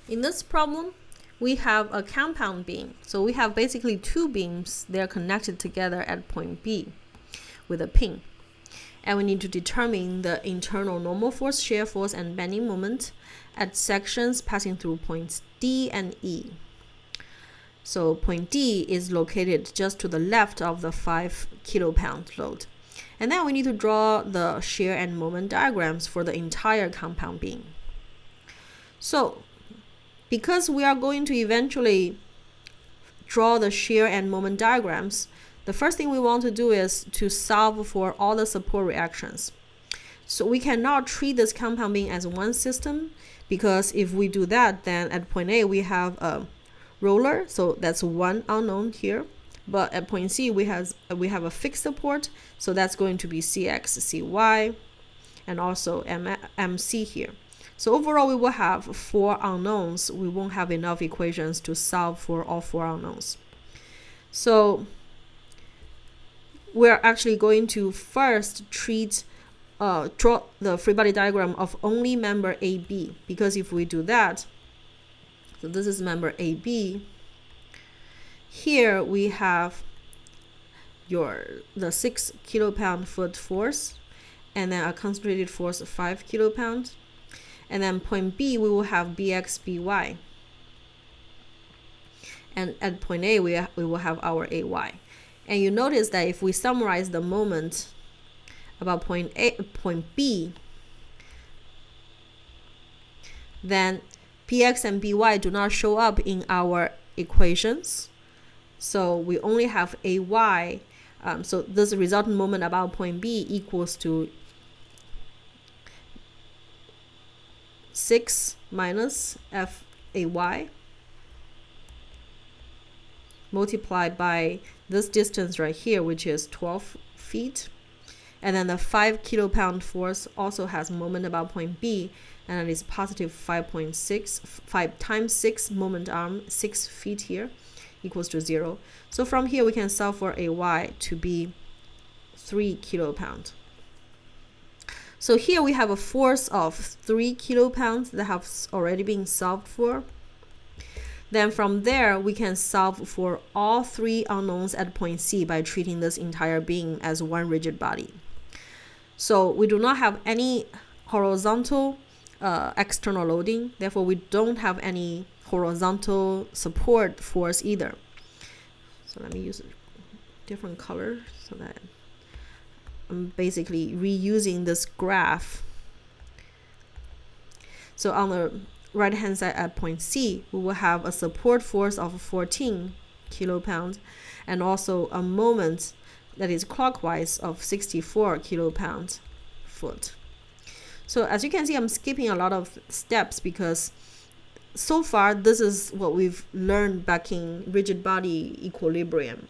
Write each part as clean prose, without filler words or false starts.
In this problem, we have a compound beam. So we have basically two beams. They're connected together at point B with a pin. And we need to determine the internal normal force, shear force, and bending moment at sections passing through points D and E. So point D is located just to the left of the 5 kilopound load. And then we need to draw the shear and moment diagrams for the entire compound beam. So because we are going to eventually draw the shear and moment diagrams, the first thing we want to do is to solve for all the support reactions. So we cannot treat this compound beam as one system, because if we do that, then at point A we have a roller, so that's one unknown here. But at point C we have a fixed support, so that's going to be Cx, Cy, and also MC here. So overall we will have 4 unknowns. We won't have enough equations to solve for all 4 unknowns. So we're actually going to first draw the free body diagram of only member AB, because if we do that, so this is member AB. Here we have the 6 kilopound foot force, and then a concentrated force of 5 kilopounds. And then point B, we will have Bx, By. And at point A, we will have our Ay. And you notice that if we summarize the moment about point B, then Px and By do not show up in our equations. So we only have Ay. So this resultant moment about point B equals to 6 minus Fay multiplied by this distance right here, which is 12 feet. And then the 5 kilopound force also has moment about point B, and it is positive 5.6, 5 times 6 moment arm, 6 feet here, equals to 0. So from here we can solve for Ay to be 3 kilopound. So here we have a force of 3 kilopounds that has already been solved for. Then from there, we can solve for all 3 unknowns at point C by treating this entire beam as one rigid body. So we do not have any horizontal external loading. Therefore, we don't have any horizontal support force either. So let me use a different color so that I'm basically reusing this graph. So on the right hand side at point C, we will have a support force of 14 kilopounds and also a moment that is clockwise of 64 kilopounds foot. So as you can see, I'm skipping a lot of steps because so far this is what we've learned back in rigid body equilibrium.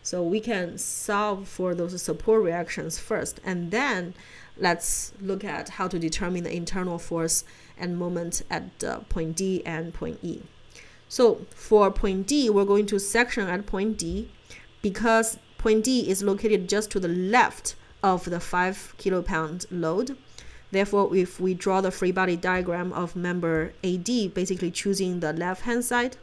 So we can solve for those support reactions first, and then let's look at how to determine the internal force and moment at point D and point E. So for point D, we're going to section at point D because point D is located just to the left of the 5 kilopound load. Therefore, if we draw the free body diagram of member AD, basically choosing the left hand side,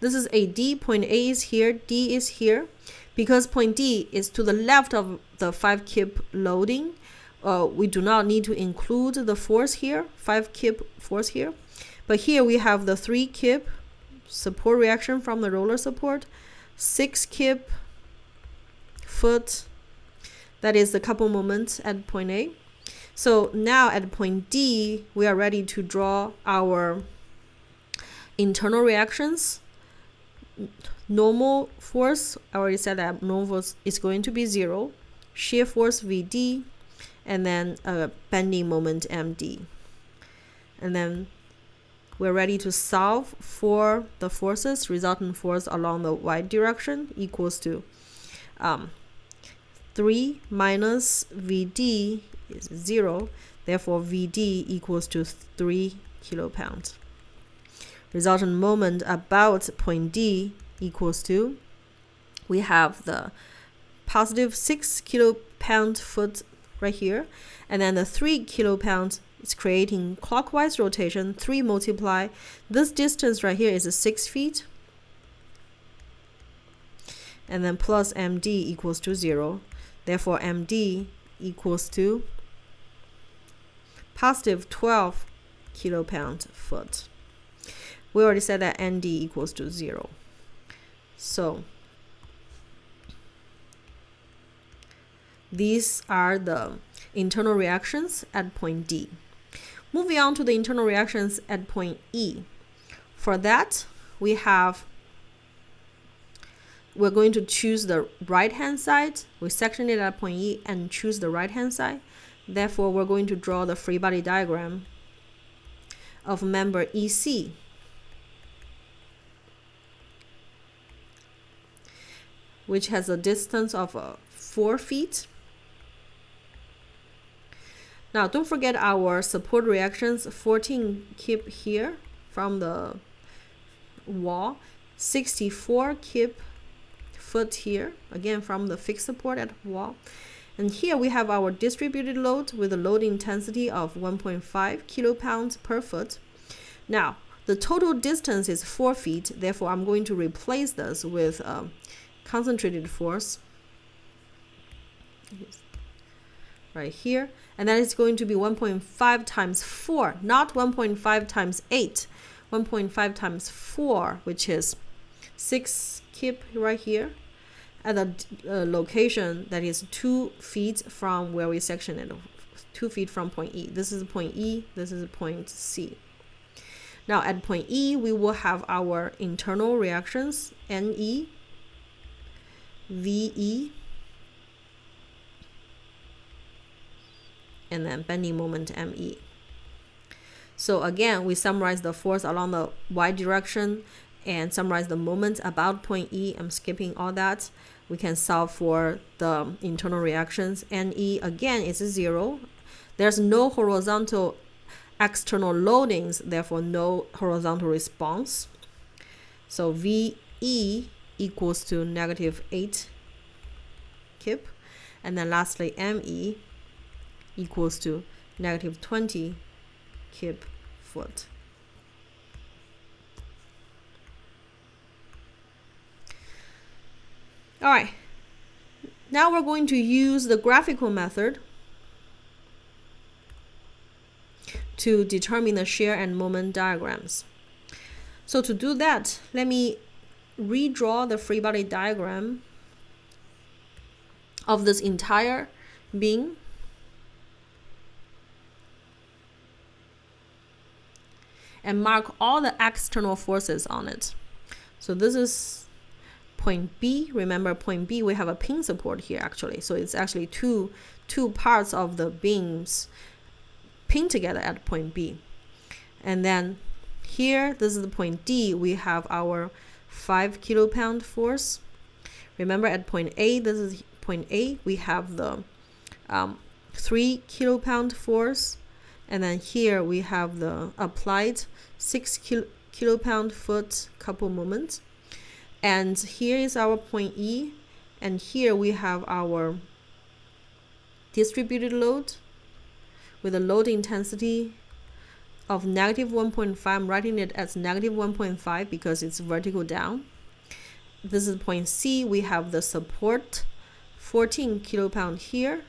this is AD, point A is here, D is here. Because point D is to the left of the 5 kip loading, we do not need to include the force here, 5 kip force here. But here we have the 3 kip support reaction from the roller support, 6 kip foot, that is the couple moments at point A. So now at point D, we are ready to draw our internal reactions. Normal force, I already said that normal force is going to be 0, shear force Vd, and then a bending moment Md. And then we're ready to solve for the forces. Resultant force along the y direction equals to 3 minus Vd is 0. Therefore, Vd equals to 3 kilopounds. Resultant moment about point D equals to, we have the positive 6 kilo-pound-foot right here, and then the 3 kilo-pound is creating clockwise rotation. 3 multiply this distance right here is 6 feet, and then plus md equals to 0. Therefore, md equals to positive 12 kilo-pound-foot. We already said that nd equals to 0. So these are the internal reactions at point D. Moving on to the internal reactions at point E. For that, we're going to choose the right-hand side. We section it at point E and choose the right-hand side. Therefore, we're going to draw the free body diagram of member EC. Which has a distance of 4 feet. Now, don't forget our support reactions. 14 kip here from the wall. 64 kip foot here, again from the fixed support at wall. And here we have our distributed load with a load intensity of 1.5 kilo-pounds per foot. Now, the total distance is 4 feet. Therefore, I'm going to replace this with concentrated force right here, and that is going to be 1.5 times 4, not 1.5 times 8, 1.5 times 4, which is 6 kip right here at a location that is 2 feet from where we section it, 2 feet from point E. This is point E, this is point C. Now at point E, we will have our internal reactions, NE, VE, and then bending moment ME. So again, we summarize the force along the Y direction and summarize the moment about point E. I'm skipping all that. We can solve for the internal reactions. NE again is 0. There's no horizontal external loadings, therefore no horizontal response. So VE equals to negative 8 kip, and then lastly ME equals to negative 20 kip foot. All right, now we're going to use the graphical method to determine the shear and moment diagrams. So to do that, let me redraw the free body diagram of this entire beam. And mark all the external forces on it. So this is point B. Remember point B, we have a pin support here actually. So it's actually two parts of the beams pinned together at point B. And then here, this is the point D, we have our 5 kilo-pound force. Remember at point A, this is point A, we have the 3 kilo-pound force. And then here we have the applied 6 kilo-pound foot couple moments. And here is our point E. And here we have our distributed load with a load intensity of negative 1.5. I'm writing it as negative 1.5 because it's vertical down. This is point C. We have the support 14 kilo-pound here.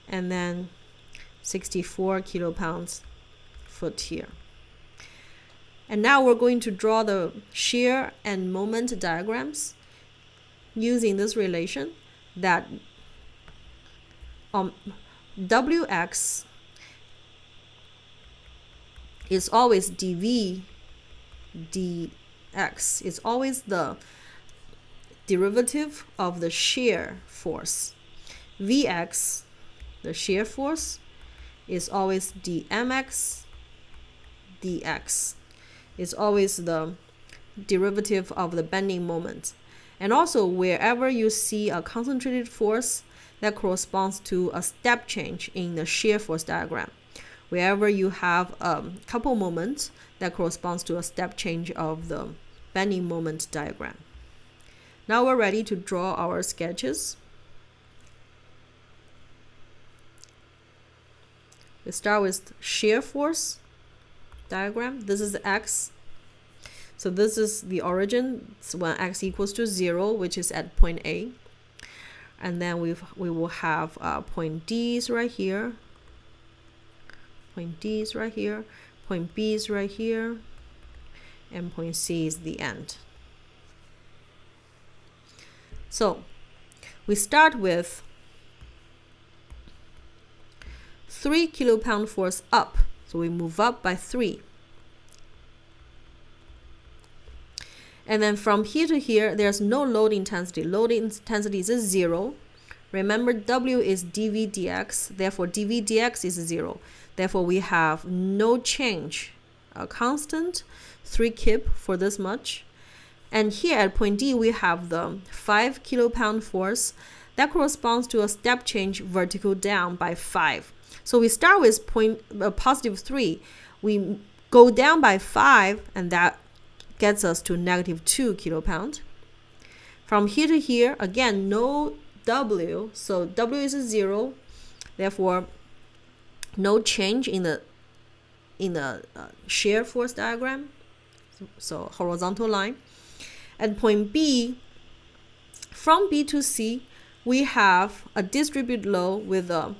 And then 64 kilo-pounds foot here. And now we're going to draw the shear and moment diagrams using this relation that Wx is always dV dx. It's always the derivative of the shear force. Vx, the shear force, is always dmx dx. It's always the derivative of the bending moment. And also wherever you see a concentrated force, that corresponds to a step change in the shear force diagram. Wherever you have a couple moments, that corresponds to a step change of the bending moment diagram. Now we're ready to draw our sketches. We start with shear force diagram. This is X. So this is the origin. It's when X equals to 0, which is at point A. And then we will have point D is right here. Point D is right here. Point B is right here. And point C is the end. So we start with 3 kilopound force up. So we move up by 3. And then from here to here, there's no load intensity. Load intensity is 0. Remember, W is dV dx. Therefore, dV dx is 0. Therefore, we have no change. A constant 3 kip for this much. And here at point D, we have the 5 kilopound force. That corresponds to a step change vertical down by 5. So we start with positive 3. We go down by 5, and that gets us to negative 2 kilopound. From here to here, again, no W. So W is 0. Therefore, no change in the shear force diagram. So horizontal line. At point B, from B to C, we have a distributed load with a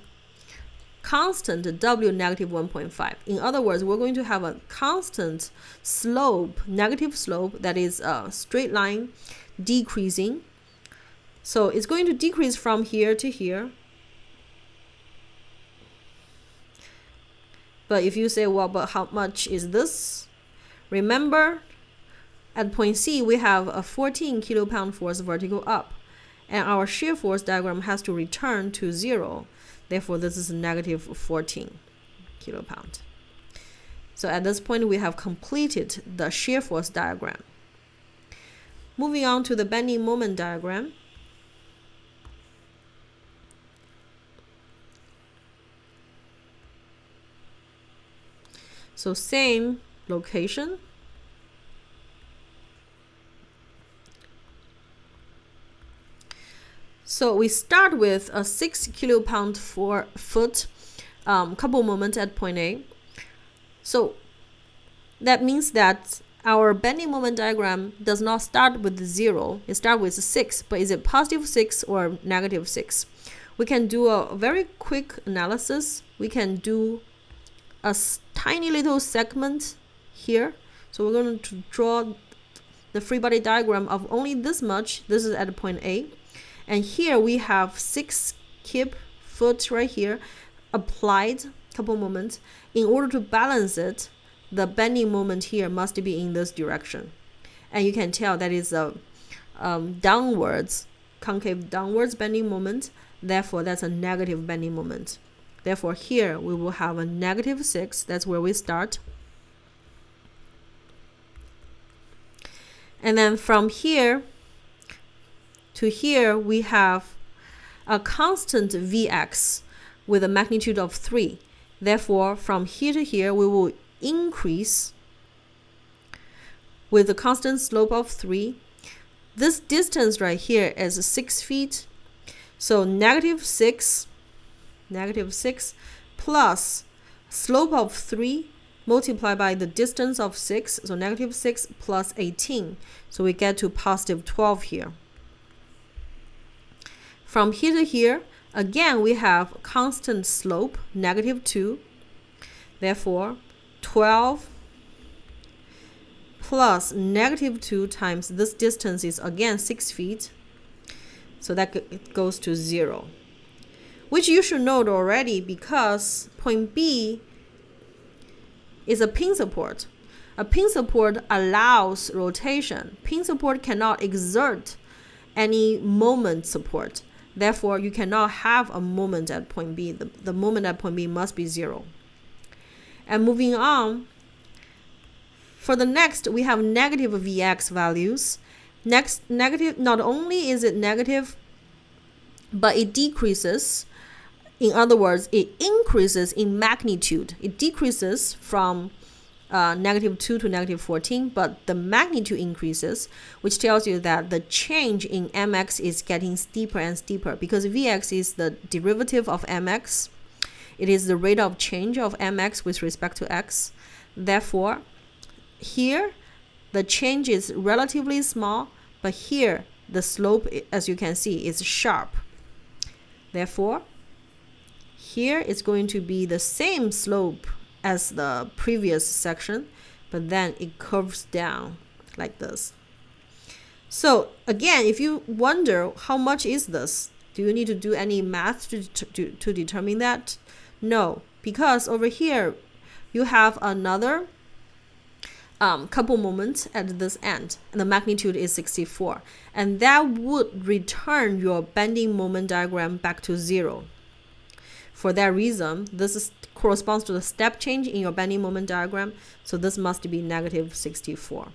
constant W negative 1.5. In other words, we're going to have a constant slope, negative slope, that is a straight line decreasing. So it's going to decrease from here to here. But if you say, well, but how much is this? Remember, at point C, we have a 14 kilopound force vertical up. And our shear force diagram has to return to 0. Therefore, this is negative 14 kilopound. So at this point, we have completed the shear force diagram. Moving on to the bending moment diagram. So same location. So we start with a 6 kilopound foot couple moment at point A. So that means that our bending moment diagram does not start with 0. It starts with 6, but is it positive 6 or negative 6? We can do a very quick analysis. We can do a tiny little segment here. So we're going to draw the free body diagram of only this much. This is at point A. And here we have 6 kip foot right here applied couple moments. In order to balance it, the bending moment here must be in this direction. And you can tell that is a downwards, concave downwards bending moment. Therefore, that's a negative bending moment. Therefore, here we will have a negative 6. That's where we start. And then from here to here, we have a constant Vx with a magnitude of 3. Therefore, from here to here, we will increase with a constant slope of 3. This distance right here is 6 feet. So negative 6 plus slope of 3 multiplied by the distance of 6. So negative 6 plus 18. So we get to positive 12 here. From here to here, again, we have constant slope, negative 2. Therefore, 12 plus negative 2 times this distance is again 6 feet. So that goes to 0, which you should know already because point B is a pin support. A pin support allows rotation. Pin support cannot exert any moment support. Therefore, you cannot have a moment at point B. The moment at point B must be 0. And moving on, for the next, we have negative Vx values. Next, negative, not only is it negative, but it decreases. In other words, it increases in magnitude. It decreases from negative 2 to negative 14, but the magnitude increases, which tells you that the change in mx is getting steeper and steeper because Vx is the derivative of mx. It is the rate of change of mx with respect to x. Therefore, here the change is relatively small, but here the slope, as you can see, is sharp. Therefore, here is going to be the same slope as the previous section, but then it curves down like this. So again, if you wonder how much is this, do you need to do any math to determine that? No, because over here you have another couple moments at this end, and the magnitude is 64, and that would return your bending moment diagram back to 0. For that reason, this corresponds to the step change in your bending moment diagram, so this must be negative 64.